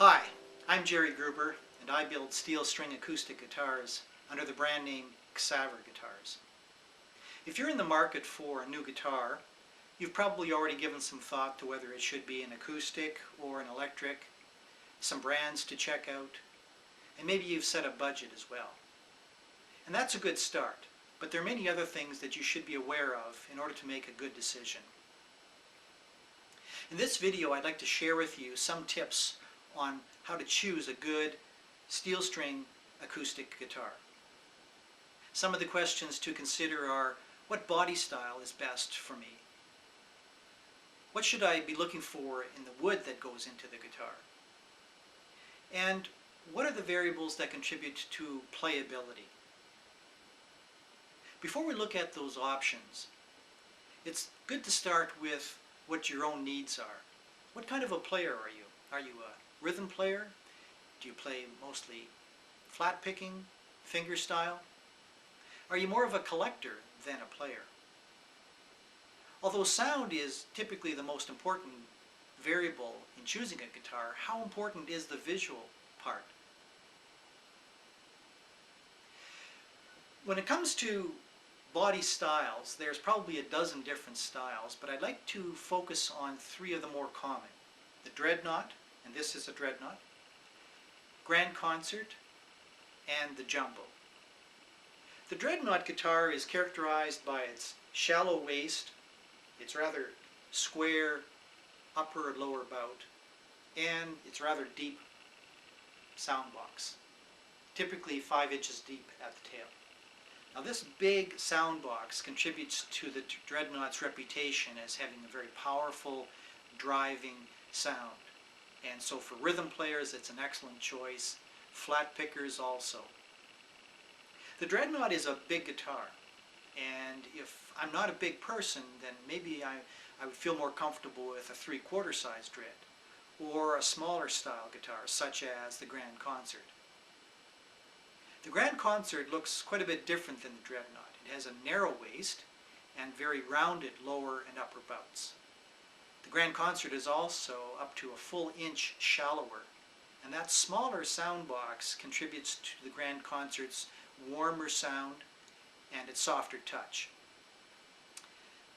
Hi, I'm Gerry Gruber, and I build steel string acoustic guitars under the brand name XaverGuitars. If you're in the market for a new guitar, you've probably already given some thought to whether it should be an acoustic or an electric, some brands to check out, and maybe you've set a budget as well. And that's a good start, but there are many other things that you should be aware of in order to make a good decision. In this video, I'd like to share with you some tips on how to choose a good steel string acoustic guitar. Some of the questions to consider are: what body style is best for me? What should I be looking for in the wood that goes into the guitar? And what are the variables that contribute to playability? Before we look at those options, it's good to start with what your own needs are. What kind of a player are you? Are you a rhythm player? Do you play mostly flat picking, finger style? Are you more of a collector than a player? Although sound is typically the most important variable in choosing a guitar, how important is the visual part? When it comes to body styles, there's probably a dozen different styles, but I'd like to focus on three of the more common: the Dreadnought, and this is a Dreadnought, Grand Concert, and the Jumbo. The Dreadnought guitar is characterized by its shallow waist, its rather square upper and lower bout, and its rather deep sound box, typically 5 inches deep at the tail. Now, this big sound box contributes to the Dreadnought's reputation as having a very powerful, driving sound. And so for rhythm players, it's an excellent choice. Flat pickers also. The Dreadnought is a big guitar, and if I'm not a big person, then maybe I would feel more comfortable with a 3/4 size Dread, or a smaller style guitar such as the Grand Concert. The Grand Concert looks quite a bit different than the Dreadnought. It has a narrow waist and very rounded lower and upper bouts. The Grand Concert is also up to a full inch shallower, and that smaller sound box contributes to the Grand Concert's warmer sound and its softer touch.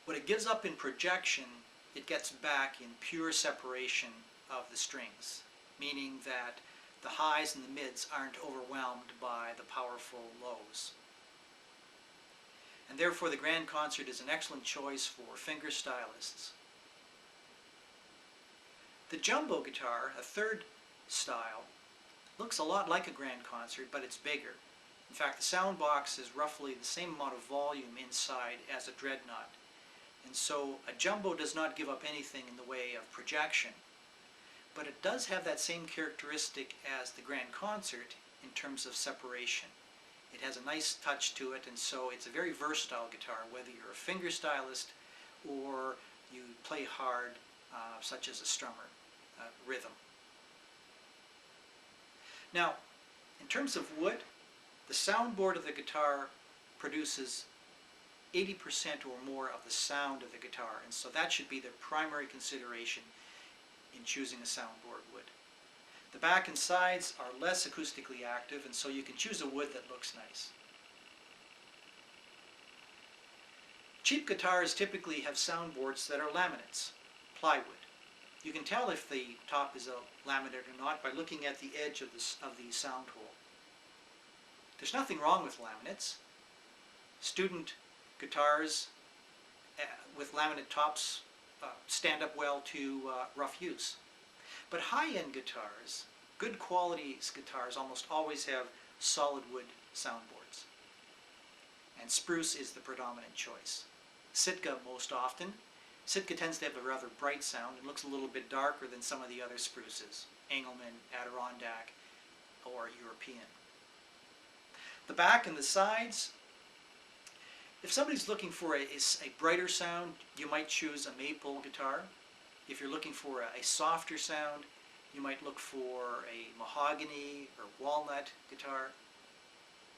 What it gives up in projection, it gets back in pure separation of the strings, meaning that the highs and the mids aren't overwhelmed by the powerful lows. And therefore the Grand Concert is an excellent choice for finger stylists. The Jumbo guitar, a third style, looks a lot like a Grand Concert, but it's bigger. In fact, the sound box is roughly the same amount of volume inside as a Dreadnought. And so a Jumbo does not give up anything in the way of projection, but it does have that same characteristic as the Grand Concert in terms of separation. It has a nice touch to it, and so it's a very versatile guitar, whether you're a finger stylist or you play hard, such as a strummer, rhythm. Now, in terms of wood, the soundboard of the guitar produces 80% or more of the sound of the guitar, and so that should be the primary consideration in choosing a soundboard wood. The back and sides are less acoustically active, and so you can choose a wood that looks nice. Cheap guitars typically have soundboards that are laminates, plywood. You can tell if the top is a laminate or not by looking at the edge of the sound hole. There's nothing wrong with laminates. Student guitars with laminate tops stand up well to rough use. But high-end guitars, good quality guitars, almost always have solid wood soundboards. And Spruce is the predominant choice. Sitka most often. Sitka tends to have a rather bright sound and looks a little bit darker than some of the other Spruces, Engelmann, Adirondack, or European. The back and the sides, if somebody's looking for a brighter sound, you might choose a maple guitar. If you're looking for a softer sound, you might look for a mahogany or walnut guitar.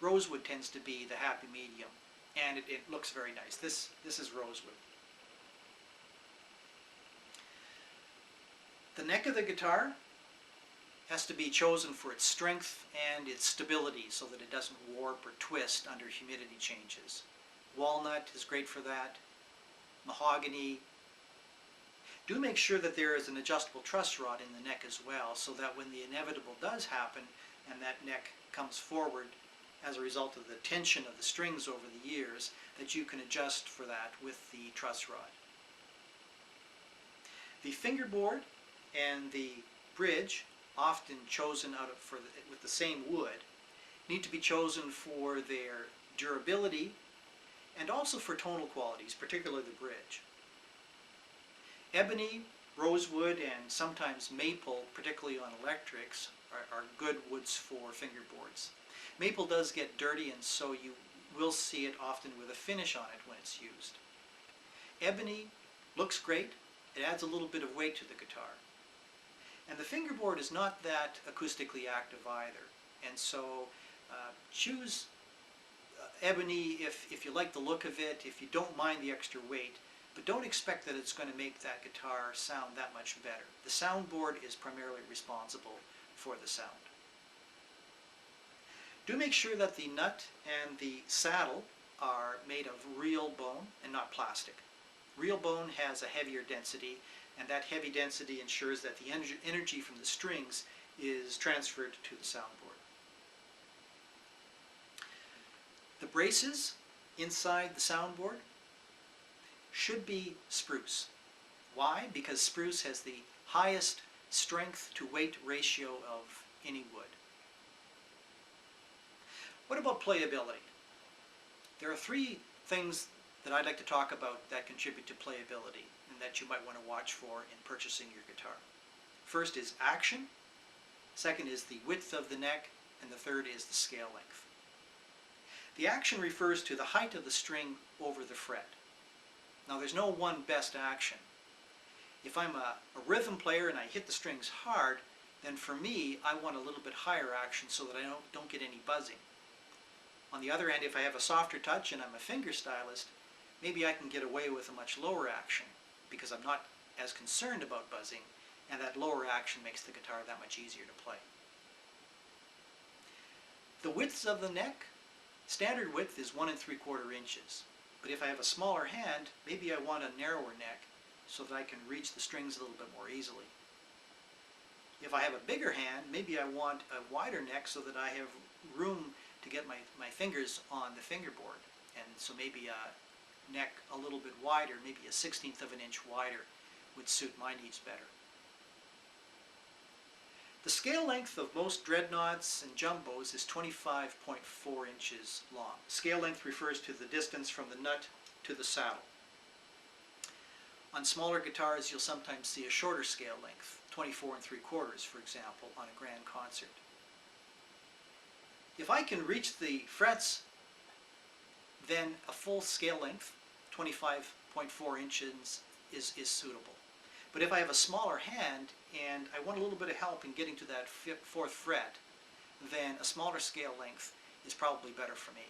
Rosewood tends to be the happy medium, and it looks very nice. This is Rosewood. The neck of the guitar Has to be chosen for its strength and its stability so that it doesn't warp or twist under humidity changes. Walnut is great for that. Mahogany. Do make sure that there is an adjustable truss rod in the neck as well, so that when the inevitable does happen and that neck comes forward as a result of the tension of the strings over the years, that you can adjust for that with the truss rod. The fingerboard and the bridge, often chosen with the same wood, need to be chosen for their durability and also for tonal qualities, particularly the bridge. Ebony, rosewood, and sometimes maple, particularly on electrics, are good woods for fingerboards. Maple does get dirty, and so you will see it often with a finish on it when it's used. Ebony looks great. It adds a little bit of weight to the guitar. And the fingerboard is not that acoustically active either. And so choose ebony if you like the look of it, if you don't mind the extra weight, but don't expect that it's going to make that guitar sound that much better. The soundboard is primarily responsible for the sound. Do make sure that the nut and the saddle are made of real bone and not plastic. Real bone has a heavier density, and that heavy density ensures that the energy from the strings is transferred to the soundboard. The braces inside the soundboard should be spruce. Why? Because spruce has the highest strength to weight ratio of any wood. What about playability? There are three things that I'd like to talk about that contribute to playability and that you might want to watch for in purchasing your guitar. First is action, second is the width of the neck, and the third is the scale length. The action refers to the height of the string over the fret. Now there's no one best action. If I'm a rhythm player and I hit the strings hard, then for me I want a little bit higher action so that I don't get any buzzing. On the other hand, if I have a softer touch and I'm a finger stylist, maybe I can get away with a much lower action because I'm not as concerned about buzzing, and that lower action makes the guitar that much easier to play. The widths of the neck, standard width is 1 3/4 inches. But if I have a smaller hand, maybe I want a narrower neck so that I can reach the strings a little bit more easily. If I have a bigger hand, maybe I want a wider neck so that I have room to get my fingers on the fingerboard. And so maybe a neck a little bit wider, maybe a 1/16 of an inch wider, would suit my needs better. The scale length of most dreadnoughts and jumbos is 25.4 inches long. Scale length refers to the distance from the nut to the saddle. On smaller guitars, you'll sometimes see a shorter scale length, 24 3/4, for example, on a grand concert. If I can reach the frets, then a full scale length, 25.4 inches, is suitable. But if I have a smaller hand and I want a little bit of help in getting to that 4th fret, then a smaller scale length is probably better for me.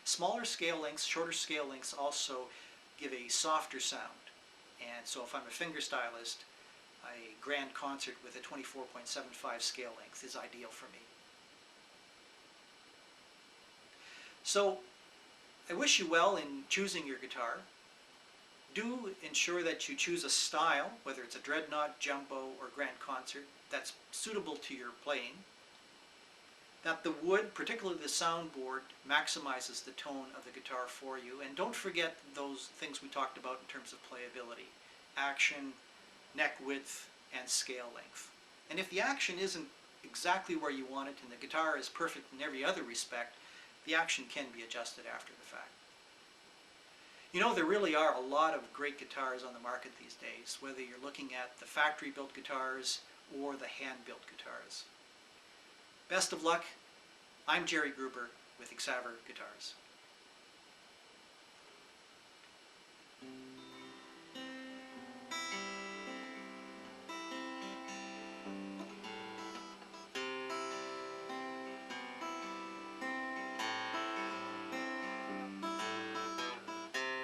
Smaller scale lengths, shorter scale lengths also give a softer sound. And so if I'm a finger stylist, a grand concert with a 24.75 scale length is ideal for me. So I wish you well in choosing your guitar. Do ensure that you choose a style, whether it's a dreadnought, jumbo, or grand concert, that's suitable to your playing. That the wood, particularly the soundboard, maximizes the tone of the guitar for you. And don't forget those things we talked about in terms of playability: action, neck width, and scale length. And if the action isn't exactly where you want it and the guitar is perfect in every other respect, the action can be adjusted after the fact. You know, there really are a lot of great guitars on the market these days, whether you're looking at the factory-built guitars or the hand-built guitars. Best of luck. I'm Gerry Gruber with XaverGuitars.